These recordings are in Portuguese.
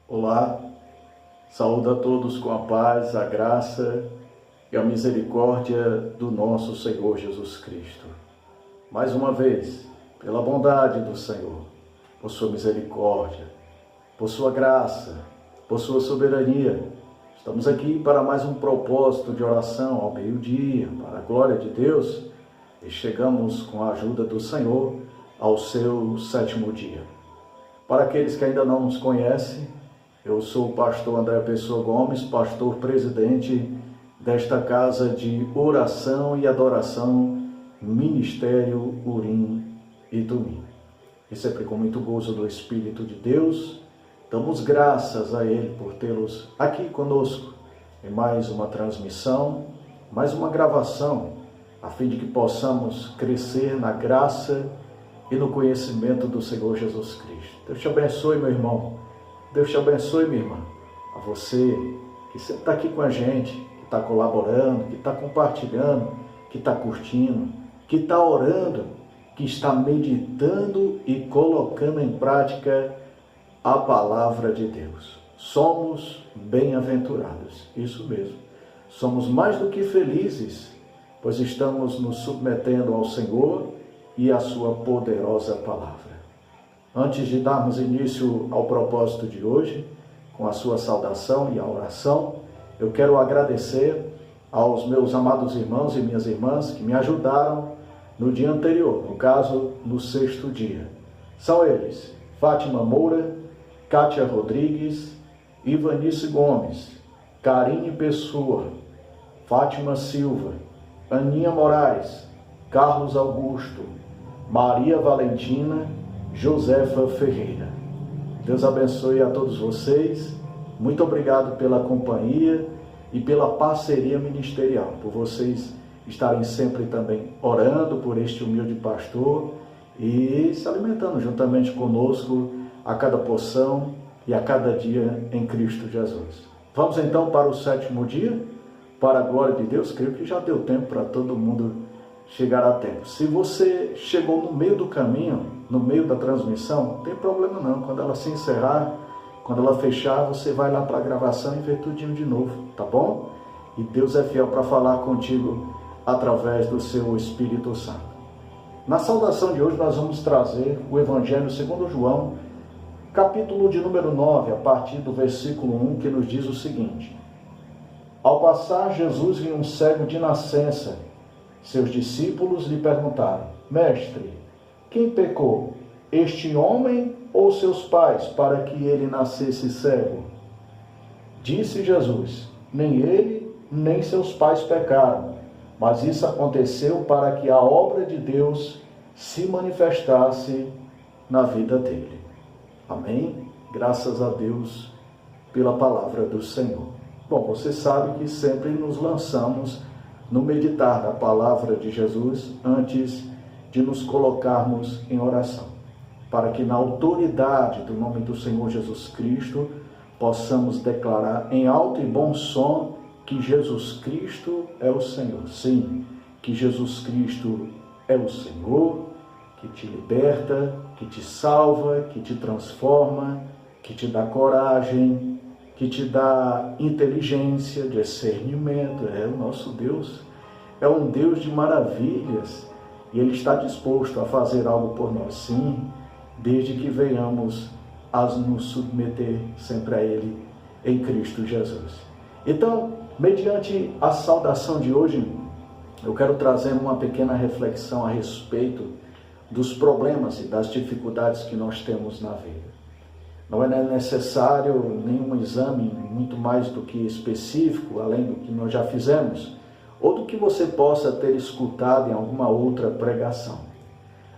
Olá, saúdo a todos com a paz, a graça e a misericórdia do nosso Senhor Jesus Cristo. Mais uma vez, pela bondade do Senhor, por sua misericórdia, por sua graça, por sua soberania, estamos aqui para mais um propósito de oração ao meio-dia, para a glória de Deus, e chegamos com a ajuda do Senhor ao seu 7º dia. Para aqueles que ainda não nos conhecem, eu sou o pastor André Pessoa Gomes, pastor presidente desta casa de oração e adoração, Ministério Urim e Tumim. E sempre com muito gozo do Espírito de Deus, damos graças a Ele por tê-los aqui conosco em mais uma transmissão, mais uma gravação, a fim de que possamos crescer na graça e no conhecimento do Senhor Jesus Cristo. Deus te abençoe, meu irmão. Deus te abençoe, minha irmã. A você que sempre está aqui com a gente, que está colaborando, que está compartilhando, que está curtindo, que está orando, que está meditando e colocando em prática a palavra de Deus. Somos bem-aventurados, isso mesmo. Somos mais do que felizes, pois estamos nos submetendo ao Senhor e à sua poderosa palavra. Antes de darmos início ao propósito de hoje, com a sua saudação e a oração, eu quero agradecer aos meus amados irmãos e minhas irmãs que me ajudaram no dia anterior, no caso, no 6º dia. São eles: Fátima Moura, Kátia Rodrigues, Ivanice Gomes, Karine Pessoa, Fátima Silva, Aninha Moraes, Carlos Augusto, Maria Valentina, Josefa Ferreira. Deus abençoe a todos vocês. Muito obrigado pela companhia e pela parceria ministerial, por vocês estarem sempre também orando por este humilde pastor e se alimentando juntamente conosco a cada porção e a cada dia em Cristo Jesus. Vamos então para o 7º dia, para a glória de Deus. Creio que já deu tempo para todo mundo chegar a tempo. Se você chegou no meio do caminho, no meio da transmissão, não tem problema não. Quando ela se encerrar, quando ela fechar, você vai lá para a gravação e vê tudinho de novo, tá bom? E Deus é fiel para falar contigo através do seu Espírito Santo. Na saudação de hoje nós vamos trazer o Evangelho segundo João, capítulo de número 9, a partir do versículo 1, que nos diz o seguinte: Ao passar, Jesus viu um cego de nascença. Seus discípulos lhe perguntaram: Mestre, quem pecou, este homem ou seus pais, para que ele nascesse cego? Disse Jesus: Nem ele, nem seus pais pecaram, mas isso aconteceu para que a obra de Deus se manifestasse na vida dele. Amém? Graças a Deus pela palavra do Senhor. Bom, você sabe que sempre nos lançamos no meditar da palavra de Jesus antes de nos colocarmos em oração, para que na autoridade do nome do Senhor Jesus Cristo possamos declarar em alto e bom som que Jesus Cristo é o Senhor. Sim, que Jesus Cristo é o Senhor, que te liberta, que te salva, que te transforma, que te dá coragem, que te dá inteligência, discernimento. É o nosso Deus. É um Deus de maravilhas. E Ele está disposto a fazer algo por nós, sim, desde que venhamos a nos submeter sempre a Ele em Cristo Jesus. Então, mediante a saudação de hoje, eu quero trazer uma pequena reflexão a respeito dos problemas e das dificuldades que nós temos na vida. Não é necessário nenhum exame muito mais do que específico, além do que nós já fizemos, ou do que você possa ter escutado em alguma outra pregação.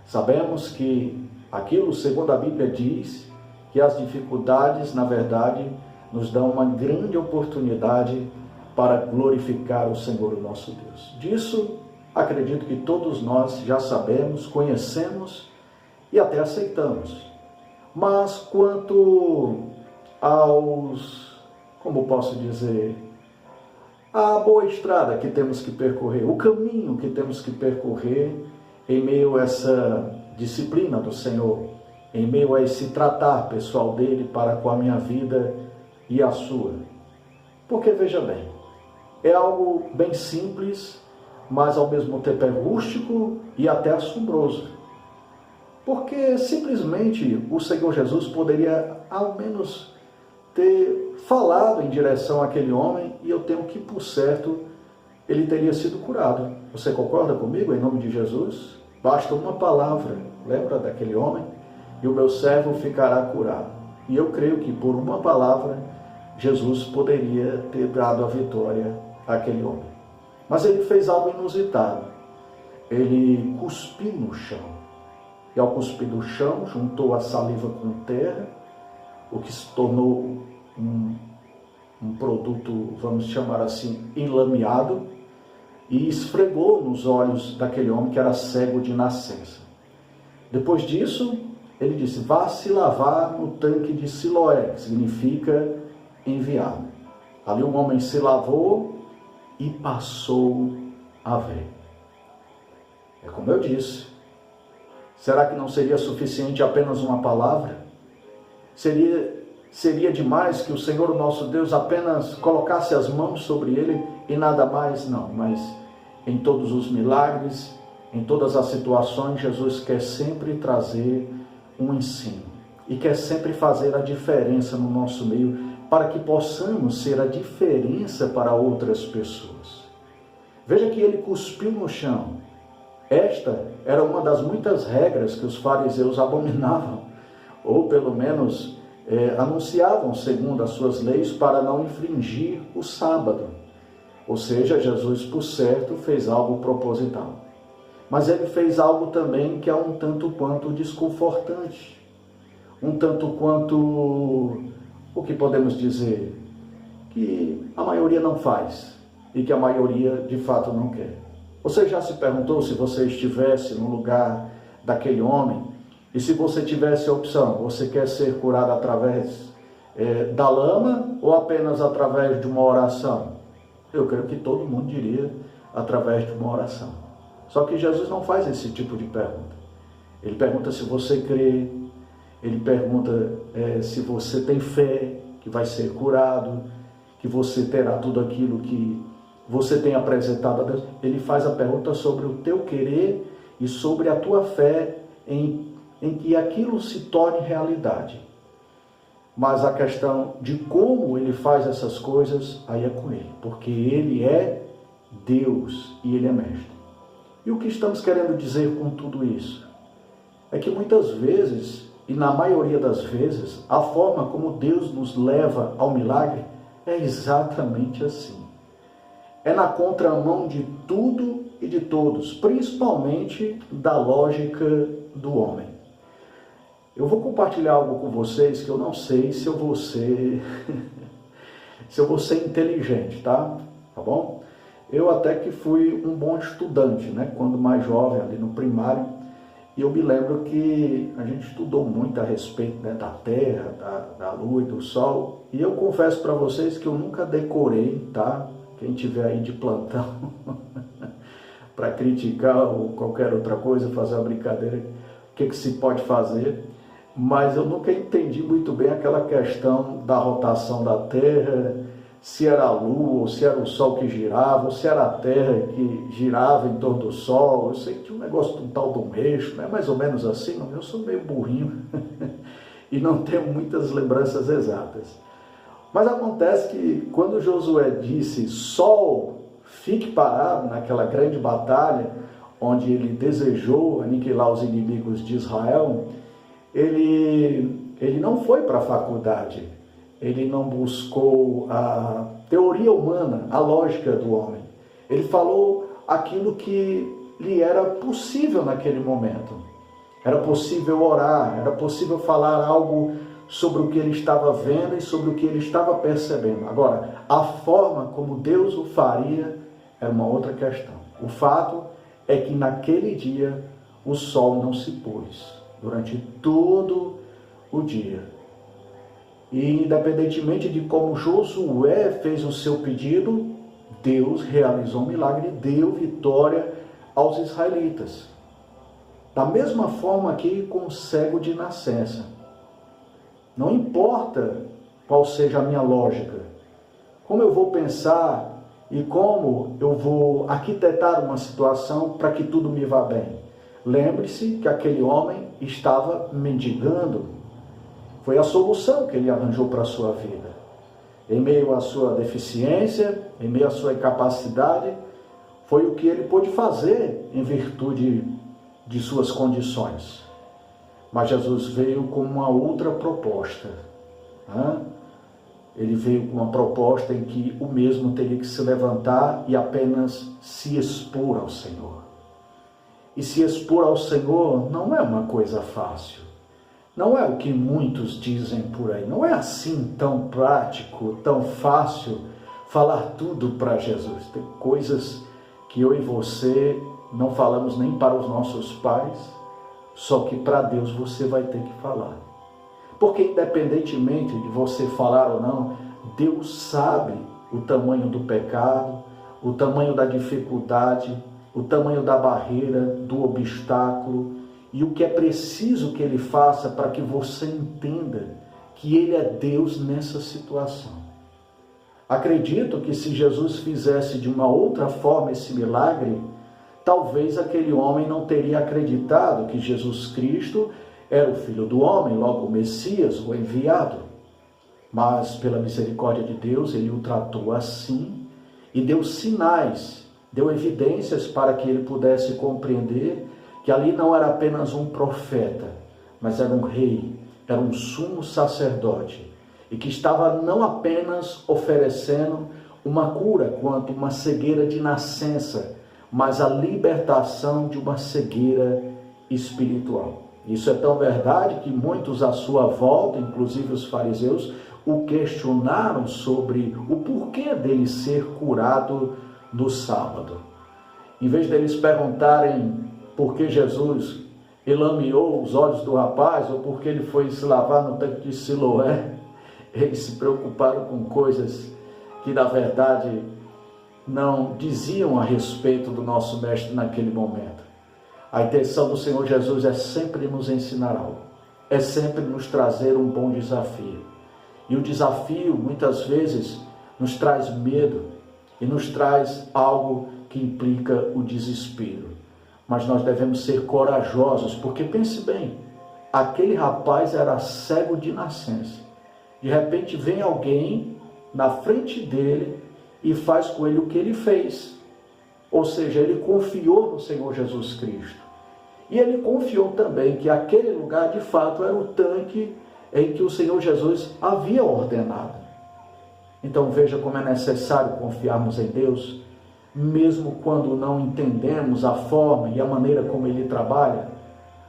Sabemos que aquilo, segundo a Bíblia diz, que as dificuldades, na verdade, nos dão uma grande oportunidade para glorificar o Senhor, o nosso Deus. Disso, acredito que todos nós já sabemos, conhecemos e até aceitamos. Mas quanto aos, como posso dizer, a boa estrada que temos que percorrer, o caminho que temos que percorrer em meio a essa disciplina do Senhor, em meio a esse tratar pessoal dele para com a minha vida e a sua. Porque, veja bem, é algo bem simples, mas ao mesmo tempo é rústico e até assombroso. Porque simplesmente o Senhor Jesus poderia ao menos ter falado em direção àquele homem e eu tenho que, por certo, ele teria sido curado. Você concorda comigo, em nome de Jesus? Basta uma palavra, lembra daquele homem? E o meu servo ficará curado. E eu creio que por uma palavra, Jesus poderia ter dado a vitória àquele homem. Mas ele fez algo inusitado. Ele cuspiu no chão. E ao cuspir no chão, juntou a saliva com terra, o que se tornou um produto, vamos chamar assim, enlameado, e esfregou nos olhos daquele homem que era cego de nascença. Depois disso, ele disse, vá se lavar no tanque de Siloé, que significa enviado. Ali um homem se lavou e passou a ver. É como eu disse, será que não seria suficiente apenas uma palavra? Seria demais que o Senhor, nosso Deus, apenas colocasse as mãos sobre ele e nada mais? Não, mas em todos os milagres, em todas as situações, Jesus quer sempre trazer um ensino e quer sempre fazer a diferença no nosso meio para que possamos ser a diferença para outras pessoas. Veja que ele cuspiu no chão. Esta era uma das muitas regras que os fariseus abominavam, ou pelo menos anunciavam segundo as suas leis para não infringir o sábado. Ou seja, Jesus, por certo, fez algo proposital. Mas ele fez algo também que é um tanto quanto desconfortante. Um tanto quanto, o que podemos dizer, que a maioria não faz e que a maioria de fato não quer. Você já se perguntou se você estivesse no lugar daquele homem e se você tivesse a opção, você quer ser curado através da lama ou apenas através de uma oração? Eu creio que todo mundo diria através de uma oração. Só que Jesus não faz esse tipo de pergunta. Ele pergunta se você crê, ele pergunta se você tem fé que vai ser curado, que você terá tudo aquilo que você tem apresentado a Deus. Ele faz a pergunta sobre o teu querer e sobre a tua fé em que aquilo se torne realidade. Mas a questão de como ele faz essas coisas, aí é com ele, porque ele é Deus e ele é mestre. E o que estamos querendo dizer com tudo isso? É que muitas vezes, e na maioria das vezes, a forma como Deus nos leva ao milagre é exatamente assim. É na contramão de tudo e de todos, principalmente da lógica do homem. Eu vou compartilhar algo com vocês que eu não sei se eu vou ser, se eu vou ser inteligente, tá bom? Eu até que fui um bom estudante, né? Quando mais jovem, ali no primário, e eu me lembro que a gente estudou muito a respeito, né, da Terra, da Lua e do Sol, e eu confesso para vocês que eu nunca decorei, tá? Quem tiver aí de plantão para criticar ou qualquer outra coisa, fazer uma brincadeira, o que se pode fazer, mas eu nunca entendi muito bem aquela questão da rotação da Terra, se era a Lua, ou se era o Sol que girava, ou se era a Terra que girava em torno do Sol. Eu sei que tinha um negócio de um tal de um eixo, né? Mais ou menos assim, não? Eu sou meio burrinho e não tenho muitas lembranças exatas. Mas acontece que quando Josué disse, Sol, fique parado naquela grande batalha, onde ele desejou aniquilar os inimigos de Israel, ele não foi para a faculdade, ele não buscou a teoria humana, a lógica do homem. Ele falou aquilo que lhe era possível naquele momento. Era possível orar, era possível falar algo sobre o que ele estava vendo e sobre o que ele estava percebendo. Agora, a forma como Deus o faria era uma outra questão. O fato é que naquele dia o sol não se pôs durante todo o dia. E independentemente de como Josué fez o seu pedido, Deus realizou um milagre e deu vitória aos israelitas. Da mesma forma que com o cego de nascença. Não importa qual seja a minha lógica, como eu vou pensar e como eu vou arquitetar uma situação para que tudo me vá bem. Lembre-se que aquele homem estava mendigando. Foi a solução que ele arranjou para a sua vida. Em meio à sua deficiência, em meio à sua incapacidade, foi o que ele pôde fazer em virtude de suas condições. Mas Jesus veio com uma outra proposta. Ele veio com uma proposta em que o mesmo teria que se levantar e apenas se expor ao Senhor. E se expor ao Senhor não é uma coisa fácil. Não é o que muitos dizem por aí. Não é assim tão prático, tão fácil falar tudo para Jesus. Tem coisas que eu e você não falamos nem para os nossos pais, só que para Deus você vai ter que falar. Porque independentemente de você falar ou não, Deus sabe o tamanho do pecado, o tamanho da dificuldade, o tamanho da barreira, do obstáculo e o que é preciso que Ele faça para que você entenda que Ele é Deus nessa situação. Acredito que se Jesus fizesse de uma outra forma esse milagre, talvez aquele homem não teria acreditado que Jesus Cristo era o Filho do homem, logo o Messias, o enviado. Mas, pela misericórdia de Deus, Ele o tratou assim e deu sinais, deu evidências para que ele pudesse compreender que ali não era apenas um profeta, mas era um rei, era um sumo sacerdote, e que estava não apenas oferecendo uma cura quanto uma cegueira de nascença, mas a libertação de uma cegueira espiritual. Isso é tão verdade que muitos à sua volta, inclusive os fariseus, o questionaram sobre o porquê dele ser curado no sábado. Em vez deles perguntarem por que Jesus elameou os olhos do rapaz ou por que ele foi se lavar no tanque de Siloé, eles se preocuparam com coisas que na verdade não diziam a respeito do nosso mestre naquele momento. A intenção do Senhor Jesus é sempre nos ensinar algo, é sempre nos trazer um bom desafio. E o desafio, muitas vezes, nos traz medo e nos traz algo que implica o desespero. Mas nós devemos ser corajosos, porque pense bem, aquele rapaz era cego de nascença. De repente vem alguém na frente dele e faz com ele o que ele fez. Ou seja, ele confiou no Senhor Jesus Cristo. E ele confiou também que aquele lugar, de fato, era o tanque em que o Senhor Jesus havia ordenado. Então veja como é necessário confiarmos em Deus, mesmo quando não entendemos a forma e a maneira como Ele trabalha.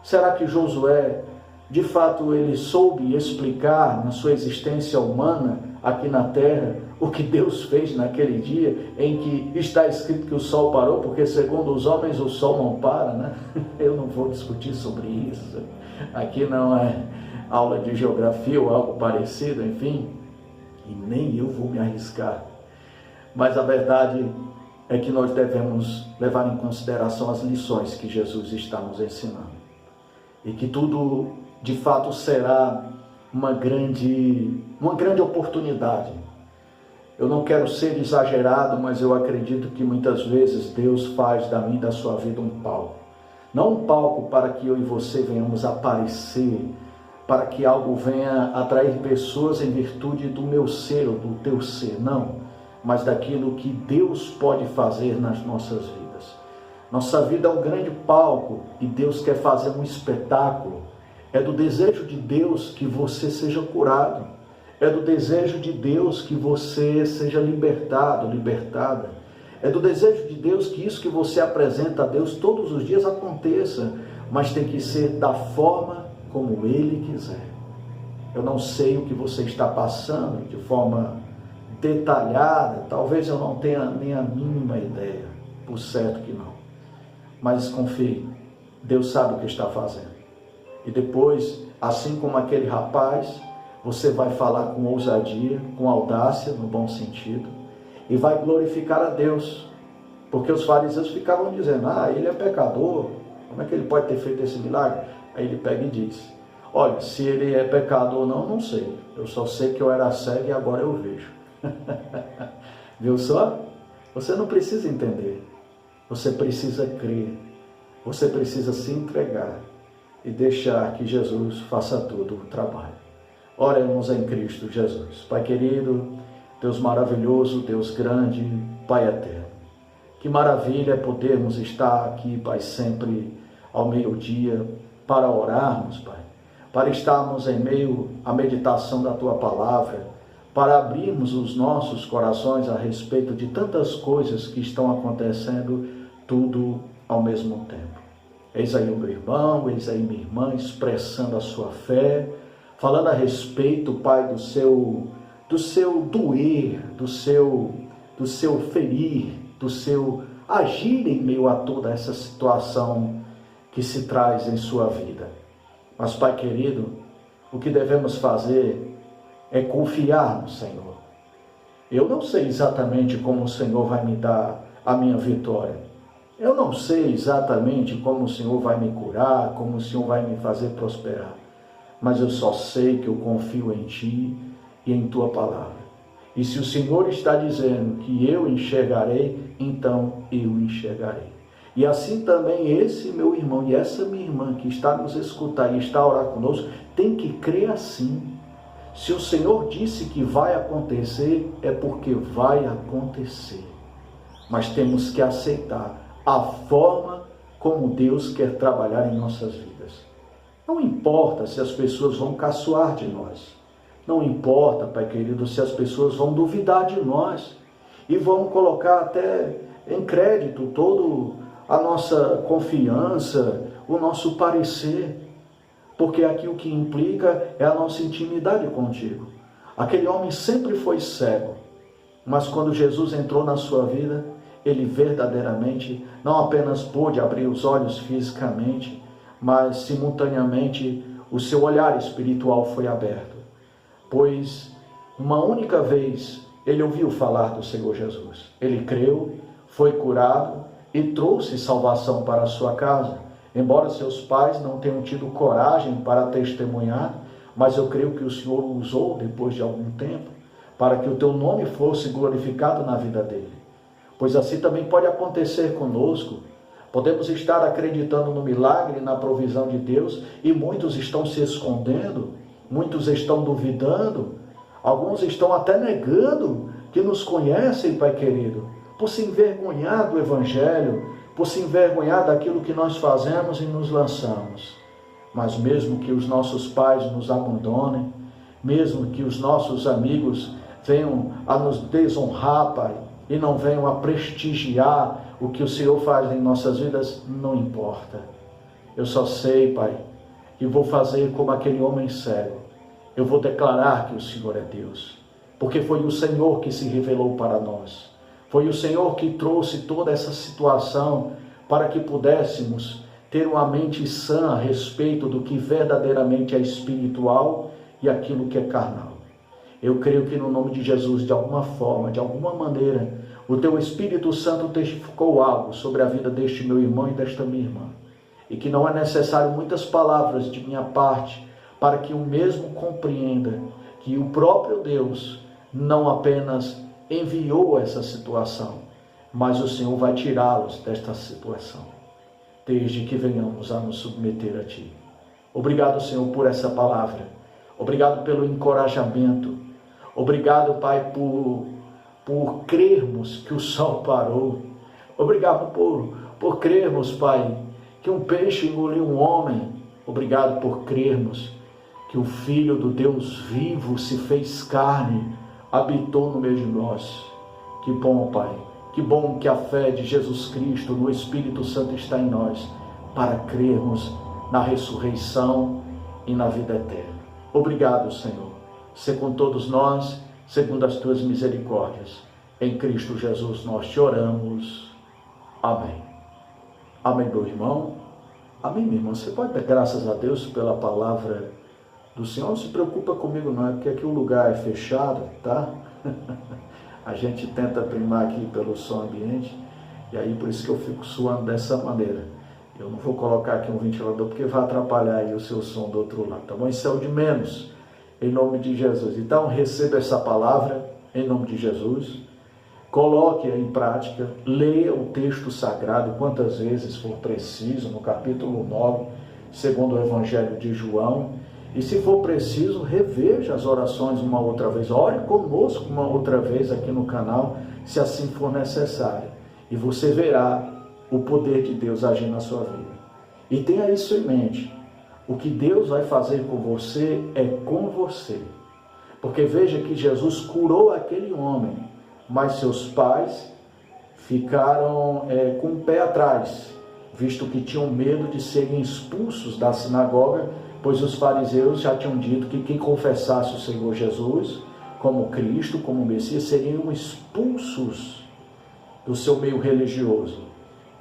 Será que Josué, de fato, ele soube explicar na sua existência humana aqui na terra o que Deus fez naquele dia em que está escrito que o sol parou, porque segundo os homens o sol não para, né? Eu não vou discutir sobre isso. Aqui não é aula de geografia ou algo parecido, enfim, e nem eu vou me arriscar. Mas a verdade é que nós devemos levar em consideração as lições que Jesus está nos ensinando. E que tudo, de fato, será uma grande oportunidade. Eu não quero ser exagerado, mas eu acredito que muitas vezes Deus faz da minha e da sua vida um palco. Não um palco para que eu e você venhamos aparecer, para que algo venha atrair pessoas em virtude do meu ser ou do teu ser, não. Mas daquilo que Deus pode fazer nas nossas vidas. Nossa vida é um grande palco e Deus quer fazer um espetáculo. É do desejo de Deus que você seja curado. É do desejo de Deus que você seja libertado, libertada. É do desejo de Deus que isso que você apresenta a Deus todos os dias aconteça, mas tem que ser da forma como Ele quiser. Eu não sei o que você está passando de forma detalhada, talvez eu não tenha nem a mínima ideia, por certo que não. Mas confie, Deus sabe o que está fazendo. E depois, assim como aquele rapaz, você vai falar com ousadia, com audácia, no bom sentido, e vai glorificar a Deus. Porque os fariseus ficavam dizendo, ele é pecador, Como é que ele pode ter feito esse milagre? Aí ele pega e diz, olha, se ele é pecador ou não, não sei. Eu só sei que eu era cego e agora eu vejo. Viu só? Você não precisa entender. Você precisa crer. Você precisa se entregar e deixar que Jesus faça todo o trabalho. Oremos em Cristo Jesus. Pai querido, Deus maravilhoso, Deus grande, Pai eterno. Que maravilha é podermos estar aqui, Pai, sempre ao meio-dia, para orarmos, Pai, para estarmos em meio à meditação da Tua Palavra, para abrirmos os nossos corações a respeito de tantas coisas que estão acontecendo, tudo ao mesmo tempo. Eis aí o meu irmão, eis aí minha irmã, expressando a sua fé, falando a respeito, Pai, do seu doer, do seu ferir, do seu agir em meio a toda essa situação que se traz em sua vida. Mas, Pai querido, o que devemos fazer é confiar no Senhor. Eu não sei exatamente como o Senhor vai me dar a minha vitória. Eu não sei exatamente como o Senhor vai me curar, como o Senhor vai me fazer prosperar. Mas eu só sei que eu confio em Ti e em Tua palavra. E se o Senhor está dizendo que eu enxergarei, então eu enxergarei. E assim também esse meu irmão e essa minha irmã que está nos escutar e está a orar conosco, tem que crer assim. Se o Senhor disse que vai acontecer, é porque vai acontecer. Mas temos que aceitar a forma como Deus quer trabalhar em nossas vidas. Não importa se as pessoas vão caçoar de nós. Não importa, Pai querido, se as pessoas vão duvidar de nós e vão colocar até em crédito toda a nossa confiança, o nosso parecer, porque aqui o que implica é a nossa intimidade contigo. Aquele homem sempre foi cego, mas quando Jesus entrou na sua vida, ele verdadeiramente não apenas pôde abrir os olhos fisicamente, mas simultaneamente o seu olhar espiritual foi aberto. Pois uma única vez ele ouviu falar do Senhor Jesus. Ele creu, foi curado e trouxe salvação para a sua casa. Embora seus pais não tenham tido coragem para testemunhar, mas eu creio que o Senhor o usou depois de algum tempo para que o teu nome fosse glorificado na vida dele. Pois assim também pode acontecer conosco. Podemos estar acreditando no milagre e na provisão de Deus e muitos estão se escondendo, muitos estão duvidando, alguns estão até negando que nos conhecem, Pai querido, por se envergonhar do Evangelho, por se envergonhar daquilo que nós fazemos e nos lançamos. Mas mesmo que os nossos pais nos abandonem, mesmo que os nossos amigos venham a nos desonrar, Pai, e não venham a prestigiar o que o Senhor faz em nossas vidas, não importa. Eu só sei, Pai, que vou fazer como aquele homem cego. Eu vou declarar que o Senhor é Deus, porque foi o Senhor que se revelou para nós. Foi o Senhor que trouxe toda essa situação para que pudéssemos ter uma mente sã a respeito do que verdadeiramente é espiritual e aquilo que é carnal. Eu creio que no nome de Jesus, de alguma forma, de alguma maneira, o Teu Espírito Santo testificou algo sobre a vida deste meu irmão e desta minha irmã. E que não é necessário muitas palavras de minha parte para que o mesmo compreenda que o próprio Deus não apenas enviou essa situação, mas o Senhor vai tirá-los desta situação, desde que venhamos a nos submeter a Ti. Obrigado, Senhor, por essa palavra. Obrigado pelo encorajamento. Obrigado, Pai, por crermos que o sol parou. Obrigado por crermos, Pai, que um peixe engoliu um homem. Obrigado por crermos que o Filho do Deus vivo se fez carne, habitou no meio de nós. Que bom, Pai, que bom que a fé de Jesus Cristo no Espírito Santo está em nós, para crermos na ressurreição e na vida eterna. Obrigado, Senhor. Sê com todos nós, segundo as Tuas misericórdias. Em Cristo Jesus nós te oramos. Amém. Amém, meu irmão. Amém, minha irmã. Você pode dar graças a Deus pela palavra do Senhor. Não se preocupa comigo não, é porque aqui o lugar é fechado, tá? A gente tenta primar aqui pelo som ambiente, e aí por isso que eu fico suando dessa maneira. Eu não vou colocar aqui um ventilador porque vai atrapalhar aí o seu som do outro lado, tá bom? Isso é o de menos, em nome de Jesus. Então, receba essa palavra, em nome de Jesus. Coloque-a em prática, leia o texto sagrado quantas vezes for preciso, no capítulo 9, segundo o Evangelho de João. E se for preciso, reveja as orações uma outra vez. Ore conosco uma outra vez aqui no canal, se assim for necessário. E você verá o poder de Deus agir na sua vida. E tenha isso em mente. O que Deus vai fazer com você é com você. Porque veja que Jesus curou aquele homem, mas seus pais ficaram com o pé atrás, visto que tinham medo de serem expulsos da sinagoga, pois os fariseus já tinham dito que quem confessasse o Senhor Jesus como Cristo, como Messias, seriam expulsos do seu meio religioso.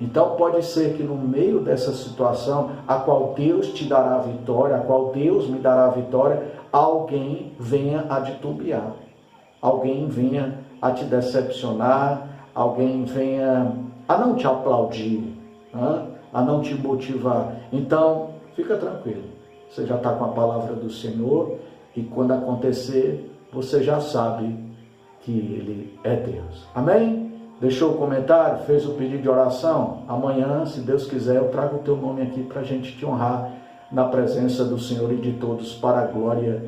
Então pode ser que no meio dessa situação, a qual Deus te dará a vitória, a qual Deus me dará a vitória, alguém venha a titubear, alguém venha a te decepcionar, alguém venha a não te aplaudir, a não te motivar. Então, fica tranquilo, você já está com a palavra do Senhor e quando acontecer, você já sabe que Ele é Deus. Amém? Deixou o comentário? Fez o pedido de oração? Amanhã, se Deus quiser, eu trago o teu nome aqui para a gente te honrar na presença do Senhor e de todos, para a glória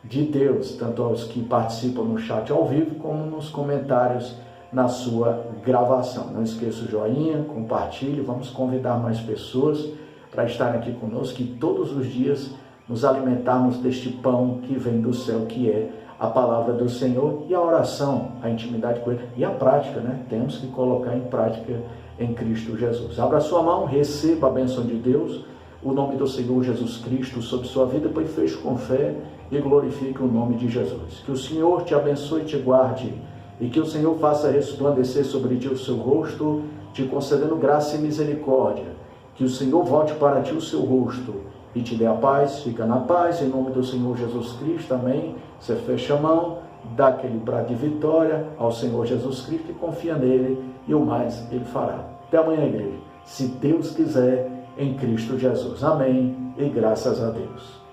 de Deus, tanto aos que participam no chat ao vivo, como nos comentários na sua gravação. Não esqueça o joinha, compartilhe, vamos convidar mais pessoas para estarem aqui conosco e todos os dias nos alimentarmos deste pão que vem do céu, que é a palavra do Senhor e a oração, a intimidade com Ele e a prática, né? Temos que colocar em prática em Cristo Jesus. Abra sua mão, receba a bênção de Deus, o nome do Senhor Jesus Cristo sobre sua vida, depois feche com fé e glorifique o nome de Jesus. Que o Senhor te abençoe e te guarde, e que o Senhor faça resplandecer sobre ti o seu rosto, te concedendo graça e misericórdia. Que o Senhor volte para ti o seu rosto e te dê a paz. Fica na paz, em nome do Senhor Jesus Cristo, amém. Você fecha a mão, dá aquele brado de vitória ao Senhor Jesus Cristo e confia nele, e o mais Ele fará. Até amanhã, igreja, se Deus quiser, em Cristo Jesus. Amém e graças a Deus.